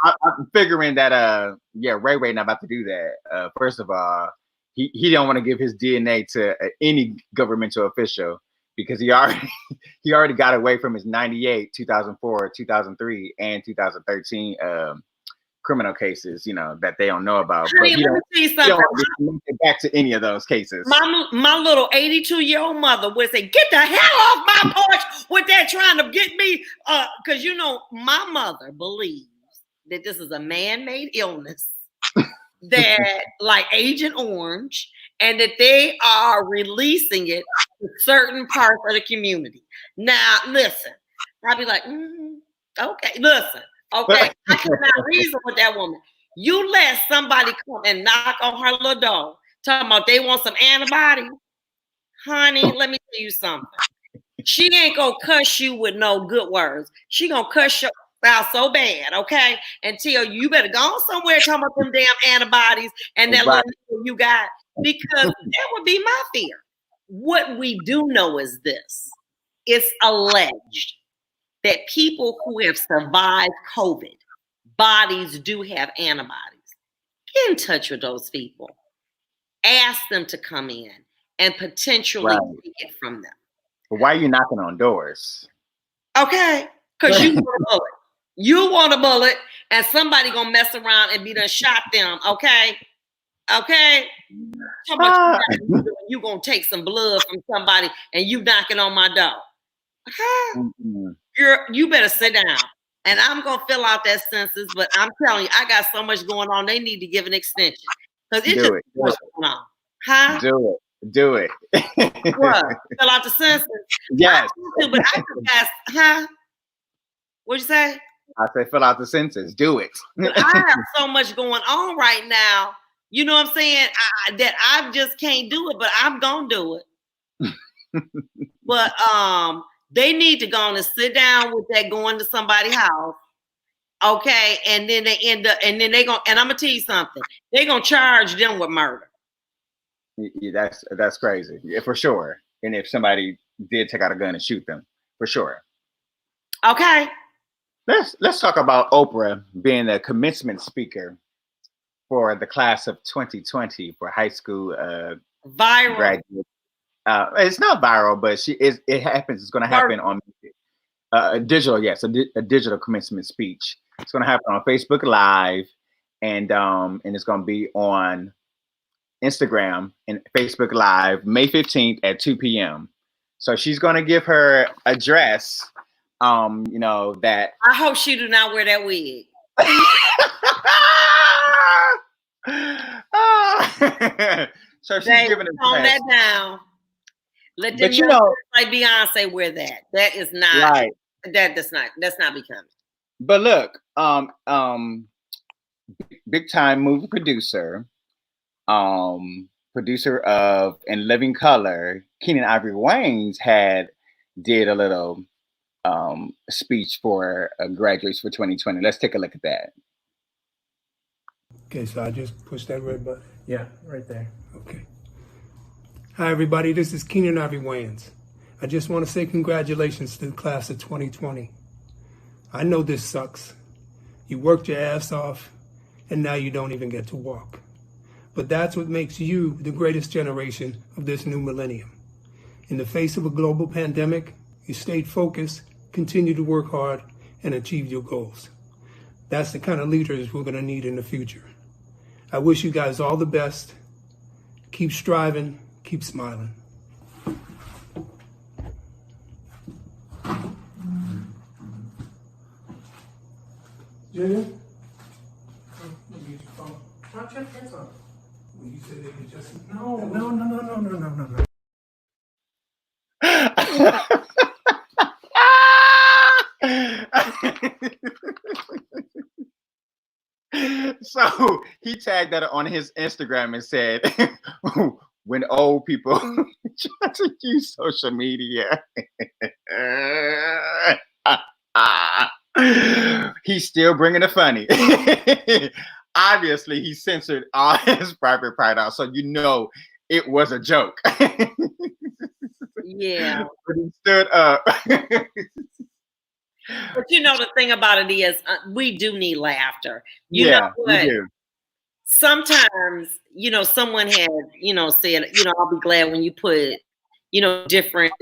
I'm figuring that Ray not about to do that. First of all, he don't want to give his DNA to any governmental official, because he already got away from his 98, 2004, 2003, and 2013 criminal cases, that they don't know about. Honey, but he don't link it back to any of those cases. My little 82-year-old mother would say, "Get the hell off my porch with that trying to get me," because my mother believes that this is a man-made illness that, like Agent Orange, and that they are releasing it to certain parts of the community. Now, listen, I'll be like, okay, listen, okay, I cannot reason with that woman. You let somebody come and knock on her little door, talking about they want some antibodies. honey, let me tell you something. She ain't gonna cuss you with no good words. She gonna cuss you out so bad, okay? And tell you better go on somewhere and come up them damn antibodies and that little you got, because that would be my fear. What we do know is this. It's alleged that people who have survived COVID, bodies do have antibodies. Get in touch with those people. Ask them to come in and potentially take it from them. But why are you knocking on doors? Okay, because you want a bullet. You want a bullet, and somebody gonna mess around and be done shot them. Okay, okay. How much you gonna take some blood from somebody and you knocking on my door? You better sit down. And I'm gonna fill out that census, but I'm telling you, I got so much going on. They need to give an extension because it's just so much going on. Huh? Do it. What? Fill out the census? Yes. But I just asked, huh? What'd you say? I said fill out the census. Do it. But I have so much going on right now. You know what I'm saying? That I just can't do it, but I'm gonna do it. But they need to go on and sit down with that going to somebody's house. Okay, and then they end up, and then they gonna, and I'm gonna tell you something, they're gonna charge them with murder. Yeah, that's crazy. Yeah, for sure. And if somebody did take out a gun and shoot them, for sure. Okay. Let's talk about Oprah being the commencement speaker for the class of 2020 for high school viral graduates. It's not viral, but it happens. It's going to happen on digital. Yes, a digital commencement speech. It's going to happen on Facebook Live, and it's going to be on Instagram and Facebook Live May 15th at 2 p.m. So she's going to give her address. That I hope she do not wear that wig. So she's giving a tone that down. Let them know, like Beyonce wear that. That is not right. That's not becoming. But look, big time movie producer, producer of In Living Color, Keenen Ivory Wayans did a little speech for graduates for 2020. Let's take a look at that. Okay, so I just push that red button. Yeah, right there. Okay. Hi, everybody. This is Keenen Ivory Wayans. I just want to say congratulations to the class of 2020. I know this sucks. You worked your ass off, and now you don't even get to walk. But that's what makes you the greatest generation of this new millennium. In the face of a global pandemic, you stayed focused, continue to work hard, and achieve your goals. That's the kind of leaders we're going to need in the future. I wish you guys all the best. Keep striving, keep smiling. Junior? Let me use your phone. I'll check this out. Well, you said they could just... No. So he tagged that on his Instagram and said, when old people try to use social media, he's still bringing the funny. Obviously, he censored all his private part out, so it was a joke. Yeah. But he stood up. But the thing about it is, we do need laughter. You know what? We do. Sometimes, someone had, said, I'll be glad when you put, different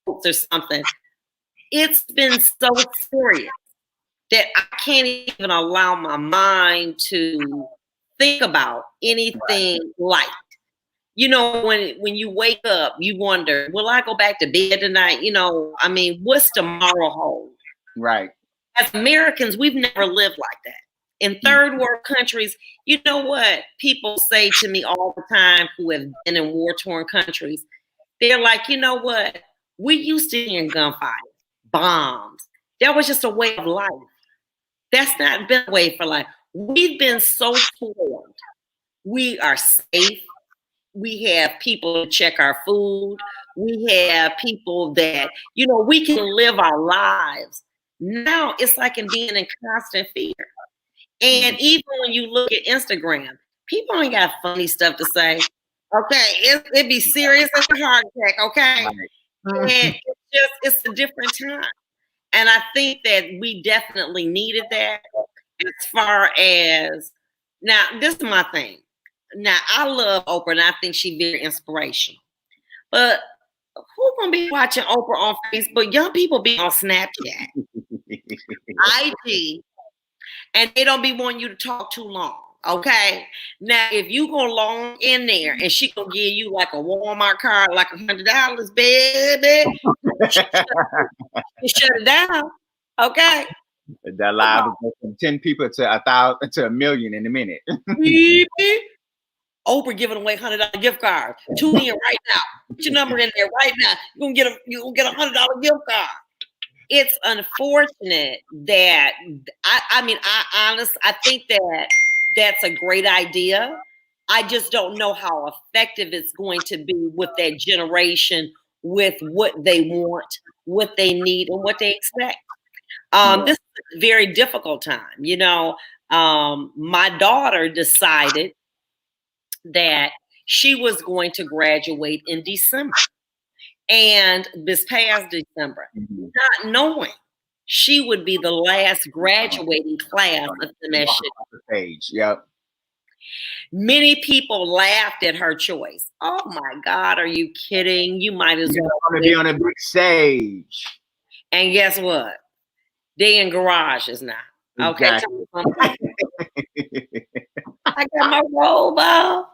quotes or something. It's been so serious that I can't even allow my mind to think about anything light. When you wake up, you wonder, will I go back to bed tonight? What's tomorrow hold? Right. As Americans, we've never lived like that. In third world countries, you know what people say to me all the time who have been in war-torn countries? They're like, you know what? We used to hear gunfire, bombs. That was just a way of life. That's not been a way for life. We've been so spoiled. We are safe. We have people to check our food. We have people that, you know, we can live our lives. Now it's like in being in constant fear. And even when you look at Instagram, people ain't got funny stuff to say. Okay, it be serious as a heart attack. Okay, and it's a different time. And I think that we definitely needed that. As far as now, this is my thing. Now I love Oprah, and I think she's very inspirational. But who's gonna be watching Oprah on Facebook? Young people be on Snapchat, IG, and they don't be wanting you to talk too long. Okay. Now, if you go long in there and she gonna give you like a Walmart card, like $100, baby, you shut it down. Okay. That live will go from 10 people to 1,000 to 1,000,000 in a minute. Oprah giving away $100 gift cards. Tune in right now. Put your number in there right now. You're gonna get a $100 gift card. It's unfortunate that I think that that's a great idea. I just don't know how effective it's going to be with that generation, with what they want, what they need, and what they expect. This is a very difficult time. You know, my daughter decided that she was going to graduate in December. And this past December, not knowing she would be the last graduating class of the next stage. Yep. Many people laughed at her choice. Oh my God, are you kidding? You might as well be on a big stage. And guess what? They in garages now. Okay. Exactly. I got my robe off.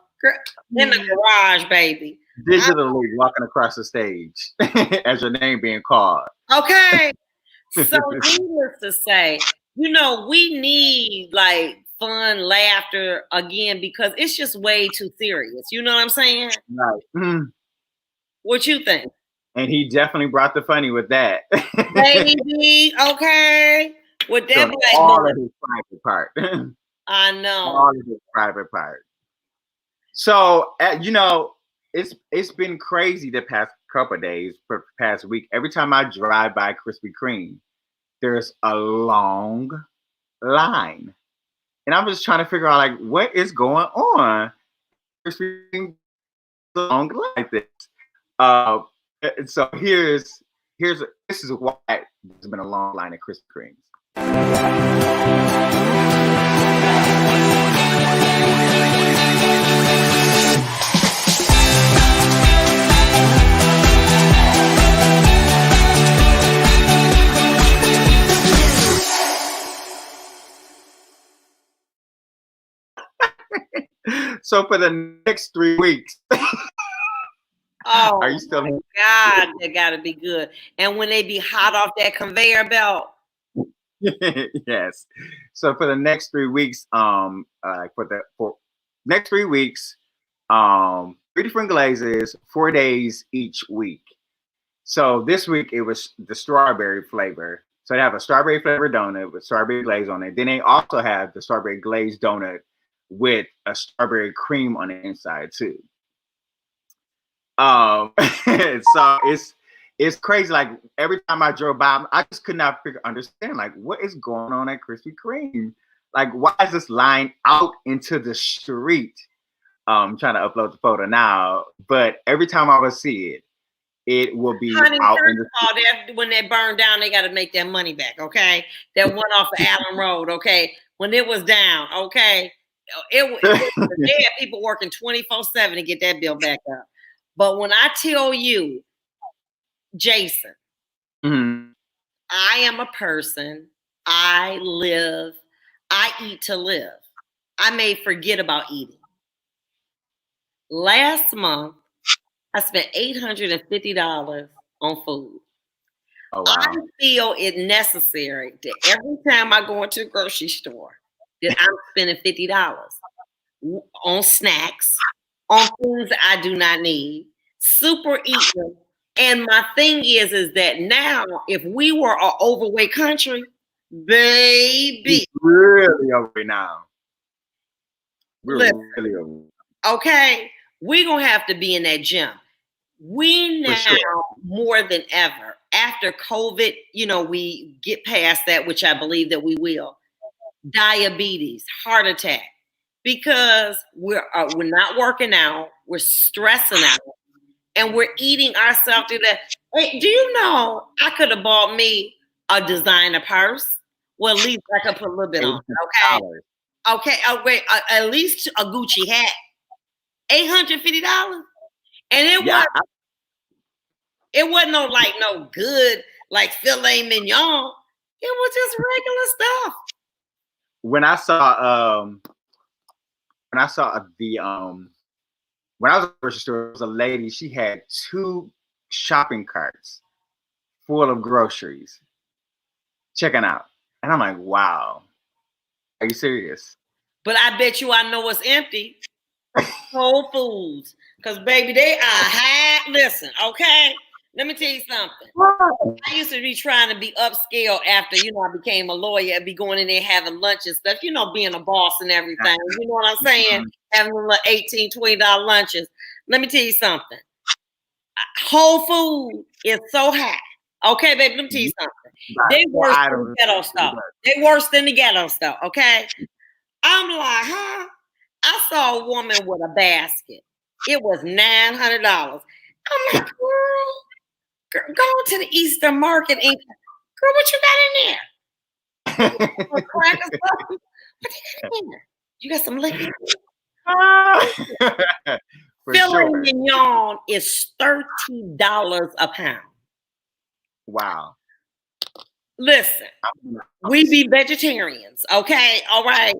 In the garage, baby. Digitally walking across the stage as your name being called. Okay. So needless to say, you know, we need like fun, laughter again, because it's just way too serious. You know what I'm saying? Right. What you think? And he definitely brought the funny with that. Baby, okay. With that black all of his private part. I know. All of his private part. So, you know, it's been crazy the past couple of days, past week. Every time I drive by Krispy Kreme, there's a long line. And I'm just trying to figure out, like, what is going on? Krispy Kreme long like this. So this is why there's been a long line at Krispy Kremes. So for the next 3 weeks. Oh, are you still my God, they gotta be good. And when they be hot off that conveyor belt. Yes. So for the next 3 weeks, for next 3 weeks, 3 different glazes, 4 days each week. So this week it was the strawberry flavor. So they have a strawberry flavored donut with strawberry glaze on it. Then they also have the strawberry glazed donut with a strawberry cream on the inside too. So it's crazy. Like every time I drove by, I just could not understand like what is going on at Krispy Kreme. Like why is this line out into the street? I'm trying to upload the photo now, but every time I would see it, it will be out in the street. When they burn down, they got to make their money back. Okay, that one off of Allen Road. Okay, when it was down. Okay, it they had people working 24/7 to get that bill back up. But when I tell you, Jason, I am a person. I eat to live. I may forget about eating. Last month, I spent $850 on food. Oh, wow. I feel it necessary that every time I go into a grocery store, that I'm spending $50 on snacks, on things that I do not need, super eating. And my thing is that now, if we were an overweight country, baby, it's really overweight now. We're really overweight. Okay, we're gonna have to be in that gym. We now sure. more than ever after COVID, we get past that, which I believe that we will. Diabetes, heart attack, because we're not working out, we're stressing out, and we're eating ourselves to that. Wait, do you know I could have bought me a designer purse? Well, at least I could put a little bit on. Okay. Okay. Oh wait, at least a Gucci hat. $850, and it wasn't no good like filet mignon. It was just regular stuff. When I saw when I was at the grocery store, there was a lady. She had 2 shopping carts full of groceries, checking out, and I'm like, "Wow, are you serious?" But I bet you I know what's empty. Whole Foods, because baby, they are high. Listen, okay. Let me tell you something. I used to be trying to be upscale after, I became a lawyer and be going in there having lunch and stuff, being a boss and everything. You know what I'm saying? Having like $18, $20 lunches. Let me tell you something. Whole Food is so high. Okay, baby, let me tell you something. They worse than the ghetto stuff. They worse than the ghetto stuff, okay? I'm like, huh? I saw a woman with a basket. It was $900. I'm like, girl, go to the Eastern Market and girl, what you got in there? Crack or something? What you got in there? You got some liquor? Filet mignon is $30 a pound. Wow. Listen, we be vegetarians, okay? All right.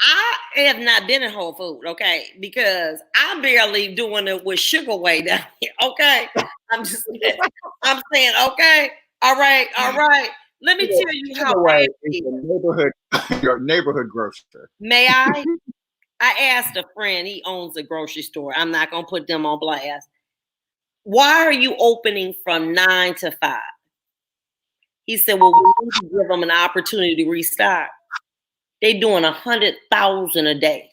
I have not been in Whole Food, okay, because I'm barely doing it with sugar way down here, okay? I'm saying, okay, all right. Let me tell you how bad your neighborhood grocer. May I? I asked a friend, he owns a grocery store. I'm not gonna put them on blast. Why are you opening from 9 to 5? He said, well, we need to give them an opportunity to restock. They doing 100,000 a day.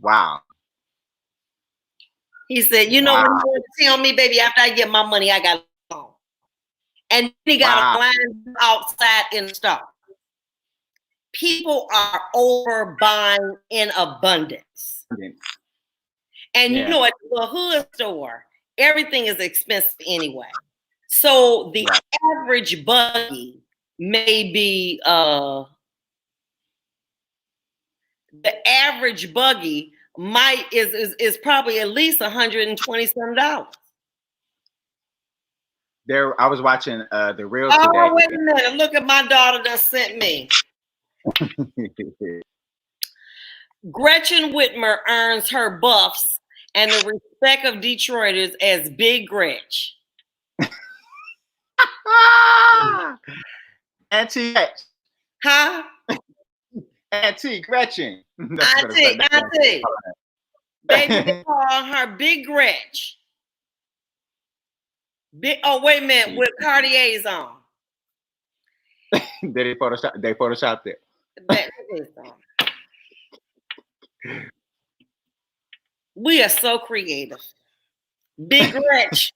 Wow. He said, what you want to tell me, baby, after I get my money, I got to go. And he got a line outside in the store. People are overbuying in abundance. And at the hood store, everything is expensive anyway. So the average buggy may be the average buggy is probably at least $120 There, I was watching the Real today. Oh, wait a minute! Look at my daughter that sent me. Gretchen Whitmer earns her buffs and the respect of Detroiters as Big Gretch. Auntie, huh? Auntie Gretchen. Auntie. Baby, they call her Big Gretch. Oh, wait a minute, with Cartier's on. They photoshopped it. We are so creative. Big Gretch.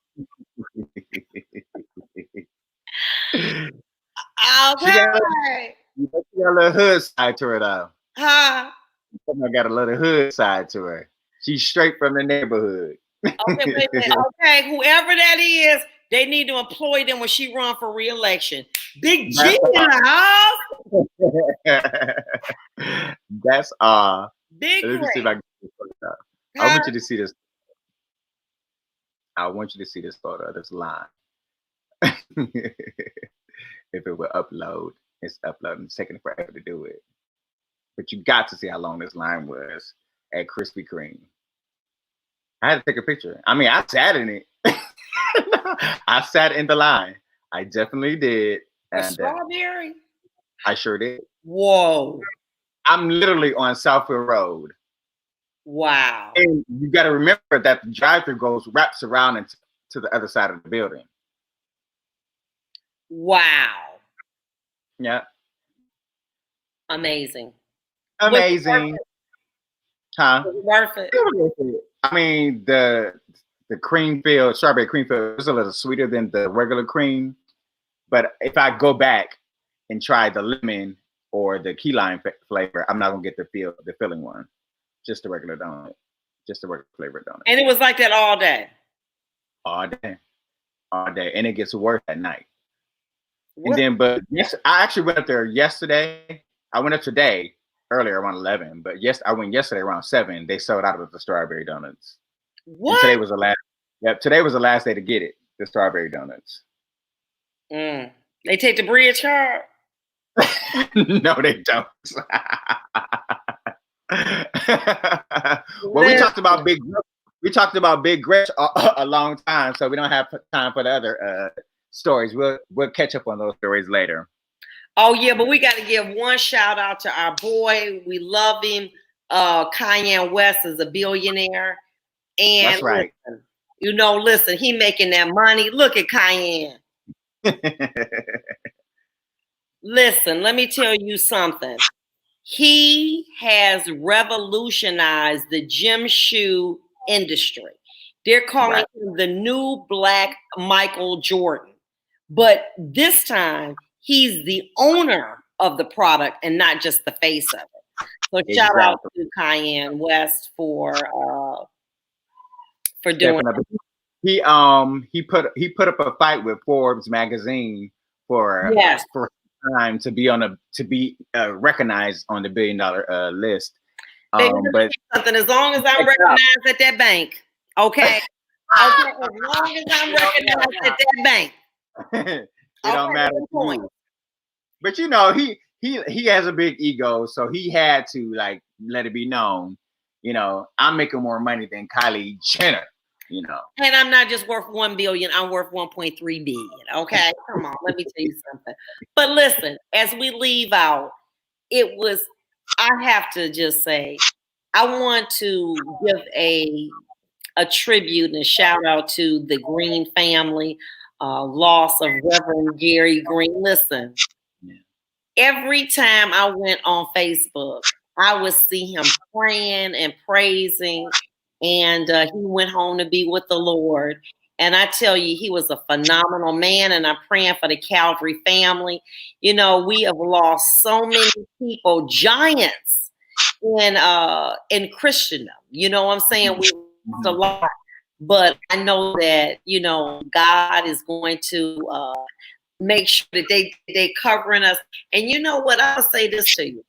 Okay. She got a little hood side to her, though. Huh? I got a little hood side to her. She's straight from the neighborhood. Okay, wait a minute. Okay, whoever that is, they need to employ them when she run for re-election. Big G in the house. That's Big. Let me see if I can get this up. I want you to see this. I want you to see this photo of this line. If it will upload, it's uploading. It's taking forever to do it. But you got to see how long this line was at Krispy Kreme. I had to take a picture. I mean, I sat in it. I sat in the line. I definitely did. And strawberry? I sure did. Whoa. I'm literally on Southfield Road. Wow. And you got to remember that the drive-thru wraps around into to the other side of the building. Wow. Yeah. Amazing. Amazing. Huh? Worth it. I mean, the the cream filled strawberry cream filled is a little sweeter than the regular cream. But if I go back and try the lemon or the key lime flavor, I'm not gonna get the filling one. Just the regular donut, just the regular flavored donut. And it was like that all day. All day, and it gets worse at night. What? And then, but yes, I actually went up there yesterday. I went up today earlier around 11, but yes, I went yesterday around 7. They sold out of the strawberry donuts. What? And today was the last. Yep, today was the last day to get it. The strawberry donuts. They take the bridge card. No, they don't. Well, we talked about big. We talked about Big Gretch a long time, so we don't have time for the other stories. We'll catch up on those stories later. Oh yeah, but we got to give one shout out to our boy. We love him. Kanye West is a billionaire, and that's right. Listen, he making that money. Look at Kanye. Listen, let me tell you something. He has revolutionized the gym shoe industry. They're calling him the new Black Michael Jordan. But this time, he's the owner of the product and not just the face of it. So shout out to Kanye West for doing it. He put up a fight with Forbes magazine for time to be recognized on the $1 billion list. But something as long as I'm recognized at that bank, okay. Okay, as long as I'm recognized at that bank, it don't matter. But he has a big ego, so he had to like let it be known. I'm making more money than Kylie Jenner. And I'm not just worth 1 billion, I'm worth 1.3 billion. Okay, come on, let me tell you something. But listen, as we leave out, I have to just say, I want to give a tribute and a shout out to the Green family, loss of Reverend Gary Green. Listen, every time I went on Facebook, I would see him praying and praising. And he went home to be with the Lord. And I tell you, he was a phenomenal man. And I'm praying for the Calvary family. We have lost so many people, giants in Christendom. You know what I'm saying? We lost a lot. But I know that, God is going to make sure that they covering us. And you know what? I'll say this to you.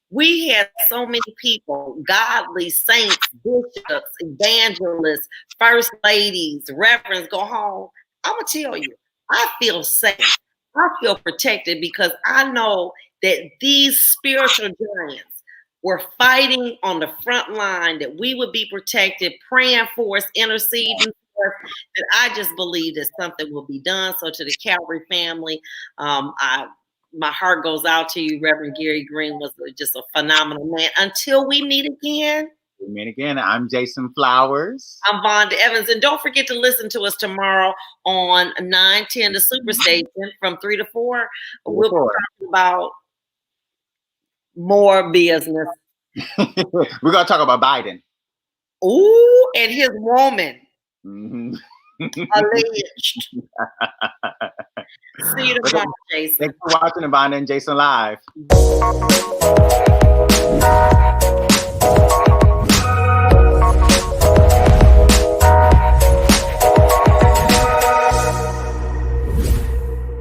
We had so many people, godly saints, bishops, evangelists, first ladies, reverends go home. I'm going to tell you, I feel safe. I feel protected because I know that these spiritual giants were fighting on the front line, that we would be protected, praying for us, interceding for us, that I just believe that something will be done. So to the Calvary family, my heart goes out to you. Reverend Gary Green was just a phenomenal man. Until we meet again. I'm Jason Flowers. I'm Vonda Evans. And don't forget to listen to us tomorrow on 910 The Superstation from 3 to 4. We'll be talking about more business. We're going to talk about Biden. Ooh, and his woman. Mm-hmm. Alleged. See you tomorrow, Jason. Thanks for watching Vonda and Jason Live.